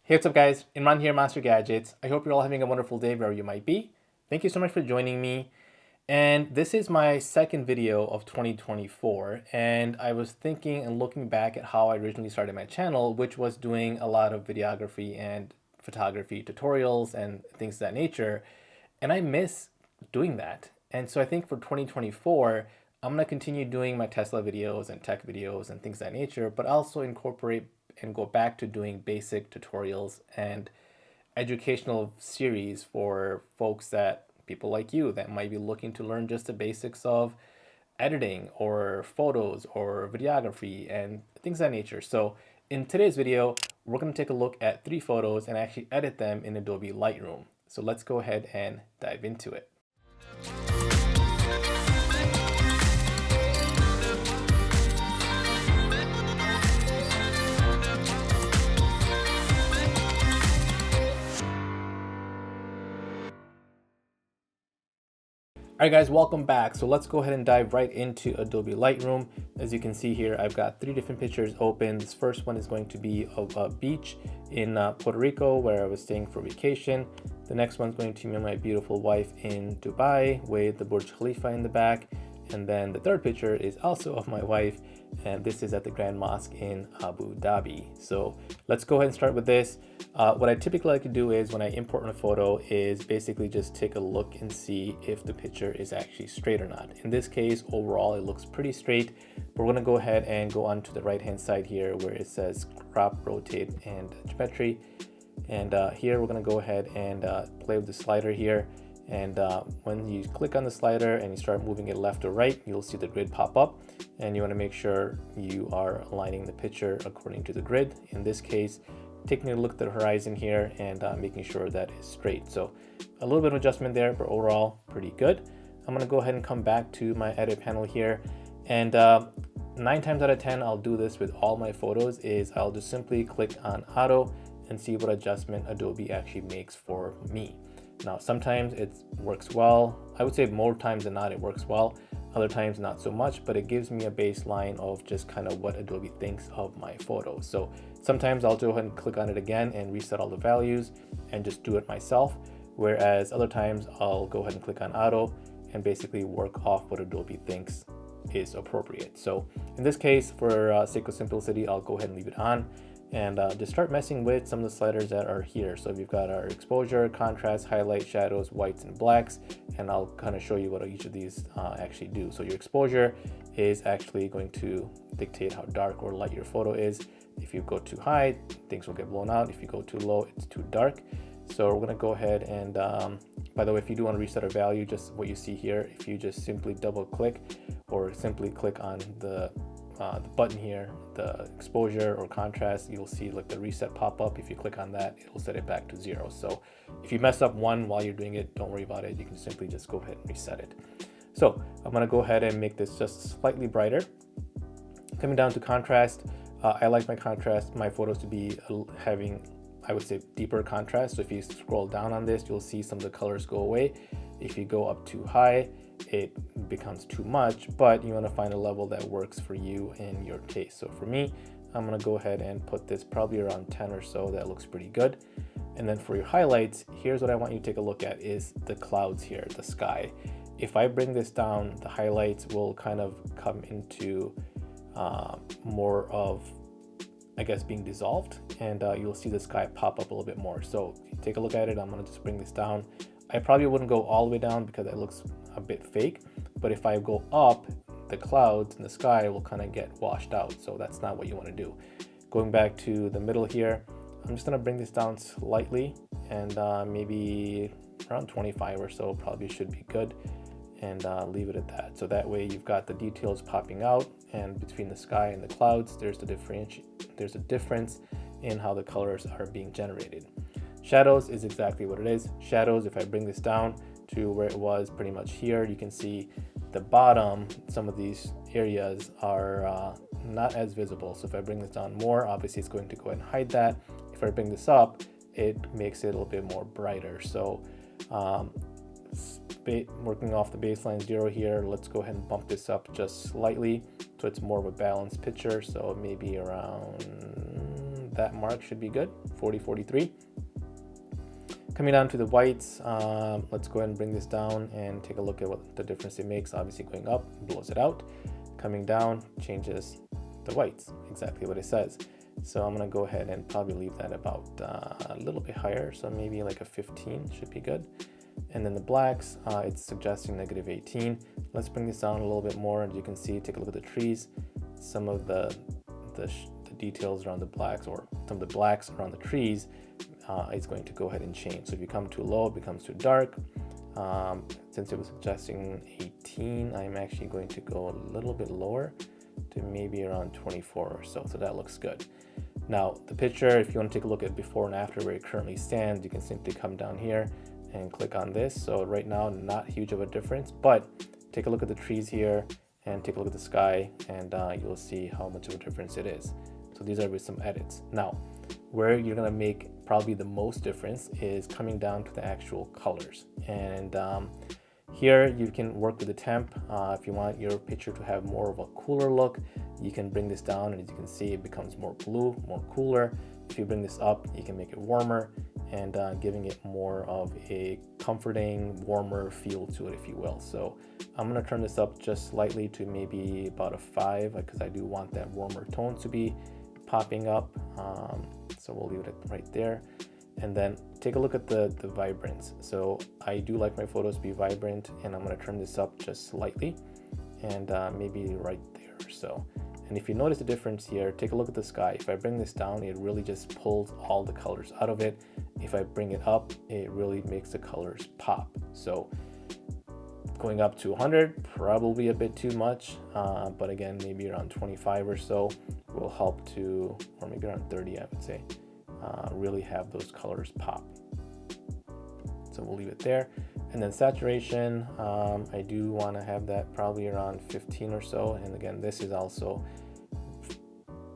Hey, what's up guys? Imran here, Monstergadgets. I hope you're all having a wonderful day wherever you might be. Thank you so much for joining me. And this is my second video of 2024. And I was thinking and looking back at how I originally started my channel, which was doing a lot of videography and photography tutorials and things of that nature. And I miss doing that. And so I think for 2024, I'm going to continue doing my Tesla videos and tech videos and things of that nature, but also incorporate and go back to doing basic tutorials and educational series for folks that people like you that might be looking to learn just the basics of editing or photos or videography and things of that nature. So in today's video, we're going to take a look at 3 photos and actually edit them in Adobe Lightroom. So let's go ahead and dive into it. All right guys, welcome back. So let's go ahead and dive right into Adobe Lightroom. As you can see here, I've got 3 different pictures open. This first one is going to be of a beach in Puerto Rico where I was staying for vacation. The next one's going to be my beautiful wife in Dubai with the Burj Khalifa in the back. And then the third picture is also of my wife, and this is at the Grand Mosque in Abu Dhabi. So let's go ahead and start with this. What I typically like to do is when I import a photo is basically just take a look and see if the picture is actually straight or not. In this case, overall, it looks pretty straight. But we're gonna go ahead and go on to the right-hand side here where it says crop, rotate, and geometry. And here we're gonna go ahead and play with the slider here. And when you click on the slider and you start moving it left or right, you'll see the grid pop up, and you want to make sure you are aligning the picture according to the grid. In this case, taking a look at the horizon here and making sure that is straight. So a little bit of adjustment there, but overall pretty good. I'm going to go ahead and come back to my edit panel here, and 9 times out of 10 I'll do this with all my photos is I'll just simply click on auto and see what adjustment Adobe actually makes for me. Now, sometimes it works well. I would say more times than not it works well. Other times not so much, but it gives me a baseline of just kind of what Adobe thinks of my photo. So sometimes I'll go ahead and click on it again and reset all the values and just do it myself. Whereas other times I'll go ahead and click on auto and basically work off what Adobe thinks is appropriate. So in this case, for sake of simplicity, I'll go ahead and leave it on and just start messing with some of the sliders that are here. So we've got our exposure, contrast, highlight, shadows, whites, and blacks, and I'll kind of show you what each of these actually do. So your exposure is actually going to dictate how dark or light your photo is. If you go too high, things will get blown out. If you go too low, it's too dark. So we're gonna go ahead and, by the way, if you do want to reset a value, just what you see here, if you just simply double click or simply click on the button here, the exposure or contrast, you'll see like the reset pop up. If you click on that, it'll set it back to 0. So if you mess up one while you're doing it, don't worry about it. You can simply just go ahead and reset it. So I'm gonna go ahead and make this just slightly brighter. Coming down to contrast, I like my contrast, my photos to be having, I would say, deeper contrast. So if you scroll down on this, you'll see some of the colors go away. If you go up too high, it becomes too much, but you want to find a level that works for you in your taste. So for me, I'm going to go ahead and put this probably around 10 or so. That looks pretty good. And then for your highlights, here's what I want you to take a look at is the clouds here, the sky. If I bring this down, the highlights will kind of come into more of, I guess, being dissolved, and you'll see the sky pop up a little bit more. So take a look at it. I'm going to just bring this down. I probably wouldn't go all the way down because it looks a bit fake, but if I go up, the clouds and the sky will kind of get washed out. So that's not what you want to do. Going back to the middle here, I'm just going to bring this down slightly, and maybe around 25 or so probably should be good, and leave it at that. So that way you've got the details popping out, and between the sky and the clouds, there's a difference in how the colors are being generated. Shadows is exactly what it is. Shadows, if I bring this down to where it was pretty much here, you can see the bottom, some of these areas are not as visible. So if I bring this down more, obviously it's going to go ahead and hide that. If I bring this up, it makes it a little bit more brighter. So working off the baseline 0 here, let's go ahead and bump this up just slightly so it's more of a balanced picture. So maybe around that mark should be good, 40, 43. Coming down to the whites, let's go ahead and bring this down and take a look at what the difference it makes. Obviously going up blows it out, coming down changes the whites, exactly what it says. So I'm gonna go ahead and probably leave that about a little bit higher, so maybe like a 15 should be good. And then the blacks, it's suggesting negative 18. Let's bring this down a little bit more. As you can see, take a look at the trees. Some of the details around the blacks, or some of the blacks around the trees, is going to go ahead and change. So if you come too low, it becomes too dark. Since it was suggesting 18, I'm actually going to go a little bit lower to maybe around 24 or so. So that looks good. Now the picture, if you want to take a look at before and after where it currently stands, you can simply come down here and click on this. So right now, not huge of a difference, but take a look at the trees here and take a look at the sky, and you'll see how much of a difference it is. So these are with some edits. Now, where you're gonna make probably the most difference is coming down to the actual colors. And here you can work with the temp. If you want your picture to have more of a cooler look, you can bring this down, and as you can see, it becomes more blue, more cooler. If you bring this up, you can make it warmer, and giving it more of a comforting, warmer feel to it, if you will. So I'm gonna turn this up just slightly to maybe about a 5, because I do want that warmer tone to be popping up. So we'll leave it right there. And then take a look at the vibrance. So I do like my photos to be vibrant, and I'm gonna turn this up just slightly, and maybe right there or so. And if you notice the difference here, take a look at the sky. If I bring this down, it really just pulls all the colors out of it. If I bring it up, it really makes the colors pop. So going up to 100, probably a bit too much, but again, maybe around 25 or so will help to, or maybe around 30, I would say, really have those colors pop. So we'll leave it there. And then saturation, I do want to have that probably around 15 or so. And again, this is also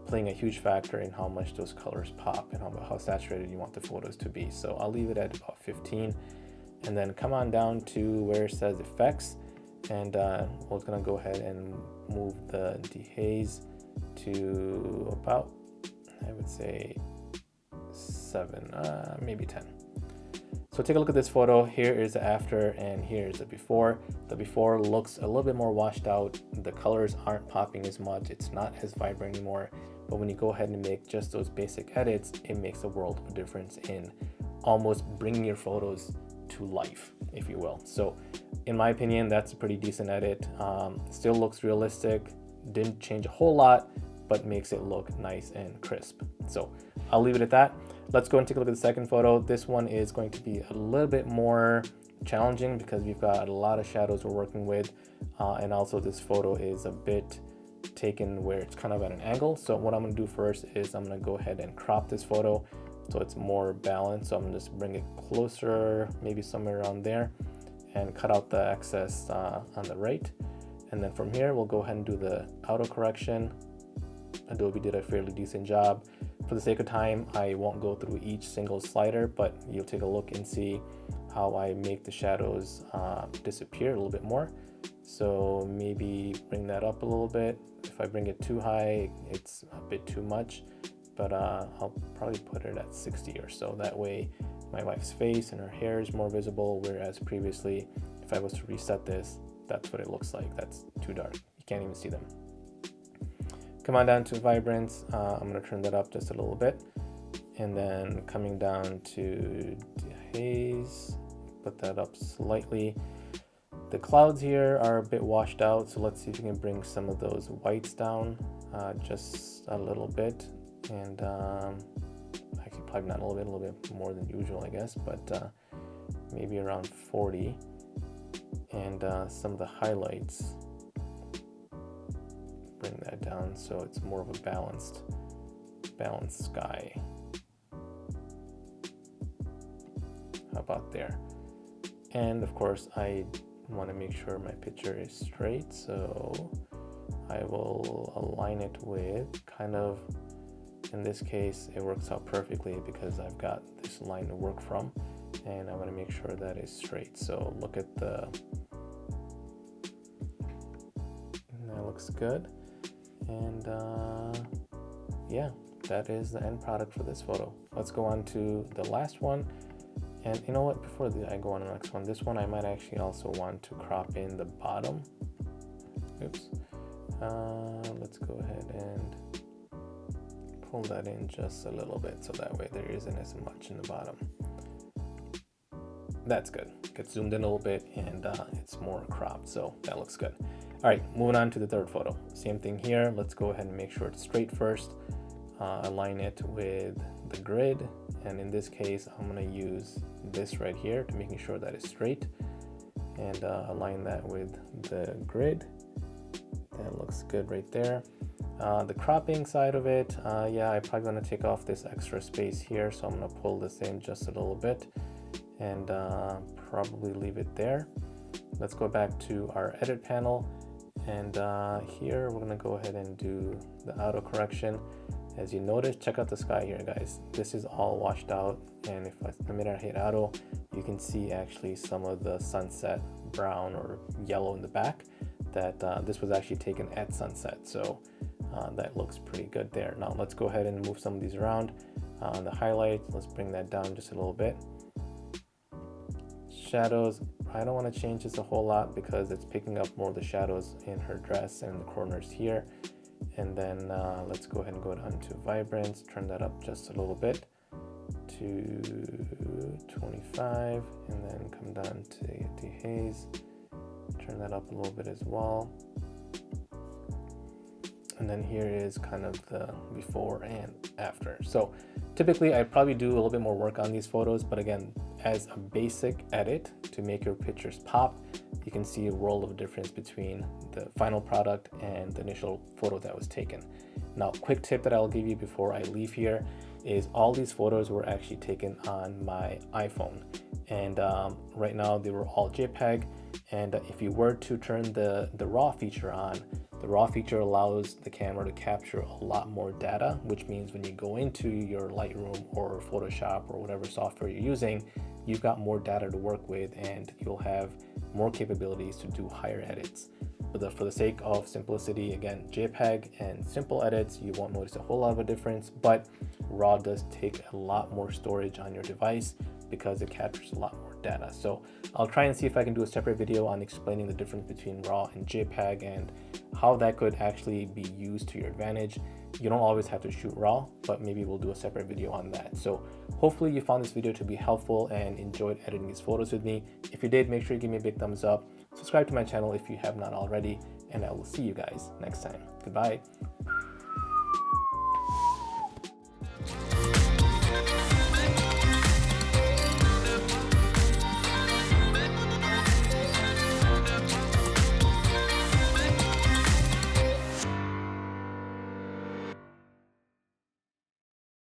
playing a huge factor in how much those colors pop and how saturated you want the photos to be. So I'll leave it at about 15. And then come on down to where it says effects, and we're gonna go ahead and move the dehaze to about, I would say 7, maybe 10. So take a look at this photo. Here is the after, and here is the before. The before looks a little bit more washed out. The colors aren't popping as much. It's not as vibrant anymore. But when you go ahead and make just those basic edits, it makes a world of a difference in almost bringing your photos to life, if you will. So in my opinion, that's a pretty decent edit. Still looks realistic, didn't change a whole lot, but makes it look nice and crisp. So I'll leave it at that. Let's go and take a look at the second photo. This one is going to be a little bit more challenging because we've got a lot of shadows we're working with, and also this photo is a bit taken where it's kind of at an angle. So what I'm gonna do first is I'm gonna go ahead and crop this photo so it's more balanced. So I'm gonna just bring it closer, maybe somewhere around there, and cut out the excess on the right. And then from here, we'll go ahead and do the auto correction. Adobe did a fairly decent job. For the sake of time, I won't go through each single slider, but you'll take a look and see how I make the shadows disappear a little bit more. So maybe bring that up a little bit. If I bring it too high, it's a bit too much, but I'll probably put it at 60 or so. That way my wife's face and her hair is more visible, whereas previously, if I was to reset this, that's what it looks like. That's too dark. You can't even see them. Come on down to vibrance. I'm gonna turn that up just a little bit. And then coming down to haze, put that up slightly. The clouds here are a bit washed out, so let's see if we can bring some of those whites down just a little bit. And actually probably not a little bit more than usual, I guess, but maybe around 40. And some of the highlights, bring that down so it's more of a balanced sky. How about there? And of course, I want to make sure my picture is straight, so I will align it with kind of, in this case, it works out perfectly because I've got this line to work from, and I want to make sure that is straight. So look at that looks good. And yeah, that is the end product for this photo. Let's go on to the last one. And you know what, before I go on to the next one, this one I might actually also want to crop in the bottom. Oops. Let's go ahead and pull that in just a little bit so that way there isn't as much in the bottom. That's good. Gets zoomed in a little bit and it's more cropped, so that looks good. All right, moving on to the third photo. Same thing here. Let's go ahead and make sure it's straight first. Align it with the grid, and in this case I'm going to use this right here to making sure that it's straight, and align that with the grid. That looks good right there. The cropping side of it, yeah, I'm probably going to take off this extra space here, so I'm going to pull this in just a little bit and probably leave it there. Let's go back to our edit panel, and here we're going to go ahead and do the auto correction. As you notice, check out the sky here, guys. This is all washed out, and if the minute I hit auto, you can see actually some of the sunset brown or yellow in the back, that this was actually taken at sunset, so that looks pretty good there. Now let's go ahead and move some of these around. The highlights, let's bring that down just a little bit. Shadows, I don't want to change this a whole lot because it's picking up more of the shadows in her dress and the corners here. And then let's go ahead and go down to vibrance, turn that up just a little bit to 25, and then come down to the haze, turn that up a little bit as well. And then here is kind of the before and after. So typically I probably do a little bit more work on these photos, but again, as a basic edit to make your pictures pop, you can see a world of difference between the final product and the initial photo that was taken. Now, quick tip that I'll give you before I leave here is all these photos were actually taken on my iPhone, and right now they were all JPEG. And if you were to turn the RAW feature on, the RAW feature allows the camera to capture a lot more data, which means when you go into your Lightroom or Photoshop or whatever software you're using, you've got more data to work with and you'll have more capabilities to do higher edits. But for the sake of simplicity, again, JPEG and simple edits, you won't notice a whole lot of a difference, but RAW does take a lot more storage on your device because it captures a lot more data. So I'll try and see if I can do a separate video on explaining the difference between RAW and JPEG and how that could actually be used to your advantage. You don't always have to shoot RAW, but maybe we'll do a separate video on that. So hopefully you found this video to be helpful and enjoyed editing these photos with me. If you did, make sure you give me a big thumbs up. Subscribe to my channel if you have not already, and I will see you guys next time. Goodbye.